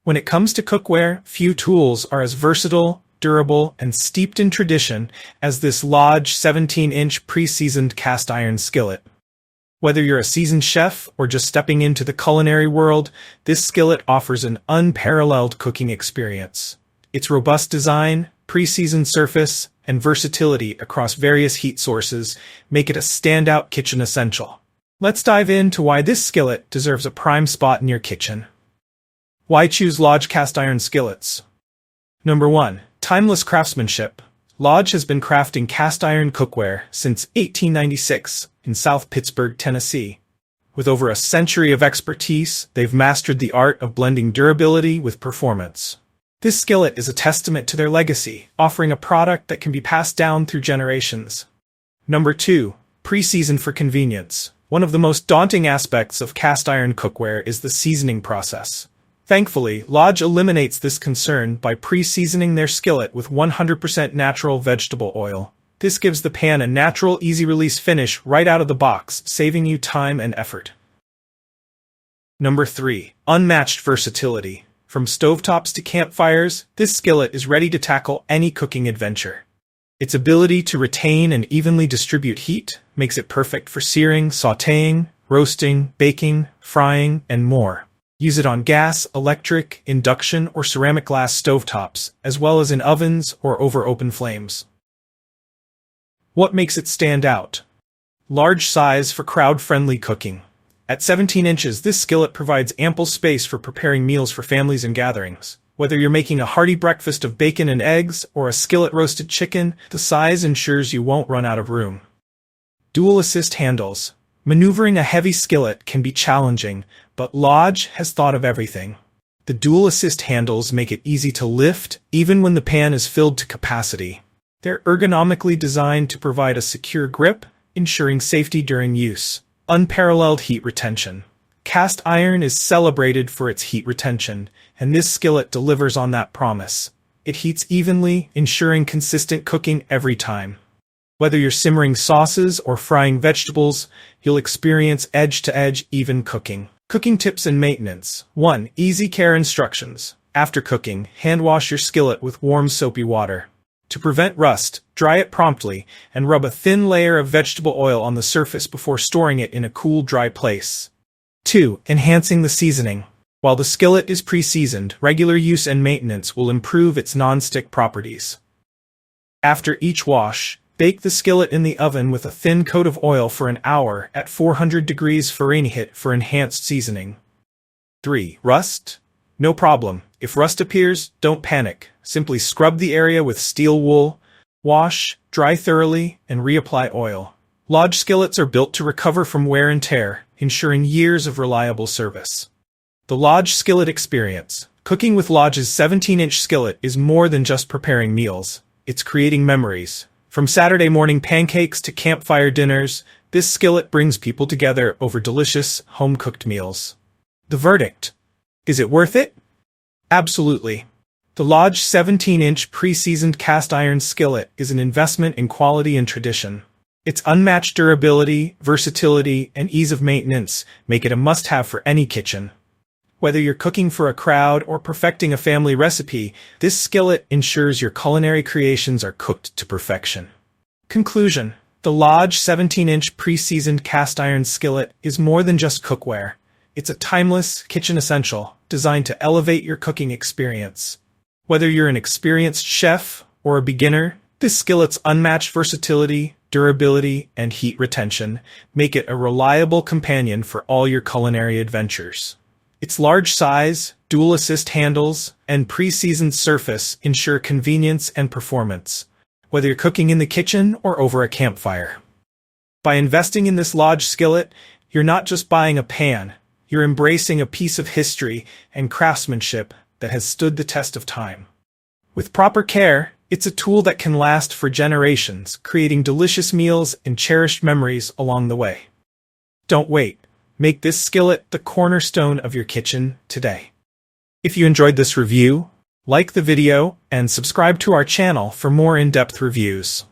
When it comes to cookware, few tools are as versatile, durable, and steeped in tradition as this Lodge 17-inch pre-seasoned cast iron skillet. Whether you're a seasoned chef or just stepping into the culinary world, this skillet offers an unparalleled cooking experience. Its robust design, pre-seasoned surface, and versatility across various heat sources make it a standout kitchen essential. Let's dive into why this skillet deserves a prime spot in your kitchen. Why choose Lodge cast iron skillets? Number 1. Timeless craftsmanship. Lodge has been crafting cast iron cookware since 1896 in South Pittsburgh, Tennessee. With over a century of expertise, they've mastered the art of blending durability with performance. This skillet is a testament to their legacy, offering a product that can be passed down through generations. Number 2. Pre-seasoned for convenience. One of the most daunting aspects of cast iron cookware is the seasoning process. Thankfully, Lodge eliminates this concern by pre-seasoning their skillet with 100% natural vegetable oil. This gives the pan a natural, easy-release finish right out of the box, saving you time and effort. Number 3. Unmatched versatility. From stovetops to campfires, this skillet is ready to tackle any cooking adventure. Its ability to retain and evenly distribute heat makes it perfect for searing, sautéing, roasting, baking, frying, and more. Use it on gas, electric, induction, or ceramic glass stovetops, as well as in ovens or over open flames. What makes it stand out? Large size for crowd-friendly cooking. At 17 inches, this skillet provides ample space for preparing meals for families and gatherings. Whether you're making a hearty breakfast of bacon and eggs or a skillet-roasted chicken, the size ensures you won't run out of room. Dual assist handles. Maneuvering a heavy skillet can be challenging, but Lodge has thought of everything. The dual assist handles make it easy to lift, even when the pan is filled to capacity. They're ergonomically designed to provide a secure grip, ensuring safety during use. Unparalleled heat retention. Cast iron is celebrated for its heat retention, and this skillet delivers on that promise. It heats evenly, ensuring consistent cooking every time. Whether you're simmering sauces or frying vegetables, you'll experience edge-to-edge even cooking. Cooking tips and maintenance. 1. Easy care instructions. After cooking, hand wash your skillet with warm soapy water. To prevent rust, dry it promptly and rub a thin layer of vegetable oil on the surface before storing it in a cool, dry place. 2. Enhancing the seasoning. While the skillet is pre-seasoned, regular use and maintenance will improve its non-stick properties. After each wash, bake the skillet in the oven with a thin coat of oil for an hour at 400 degrees Fahrenheit for enhanced seasoning. 3. Rust? No problem. If rust appears, don't panic. Simply scrub the area with steel wool, wash, dry thoroughly, and reapply oil. Lodge skillets are built to recover from wear and tear, ensuring years of reliable service. The Lodge Skillet Experience. Cooking with Lodge's 17-inch skillet is more than just preparing meals. It's creating memories. From Saturday morning pancakes to campfire dinners, this skillet brings people together over delicious, home-cooked meals. The verdict. Is it worth it? Absolutely. The Lodge 17-inch pre-seasoned cast iron skillet is an investment in quality and tradition. Its unmatched durability, versatility, and ease of maintenance make it a must-have for any kitchen. Whether you're cooking for a crowd or perfecting a family recipe, this skillet ensures your culinary creations are cooked to perfection. Conclusion. The Lodge 17-inch pre-seasoned cast iron skillet is more than just cookware. It's a timeless kitchen essential designed to elevate your cooking experience. Whether you're an experienced chef or a beginner, this skillet's unmatched versatility, durability, and heat retention make it a reliable companion for all your culinary adventures. Its large size, dual assist handles, and pre-seasoned surface ensure convenience and performance, whether you're cooking in the kitchen or over a campfire. By investing in this Lodge skillet, you're not just buying a pan, you're embracing a piece of history and craftsmanship that has stood the test of time. With proper care, it's a tool that can last for generations, creating delicious meals and cherished memories along the way. Don't wait. Make this skillet the cornerstone of your kitchen today. If you enjoyed this review, like the video and subscribe to our channel for more in-depth reviews.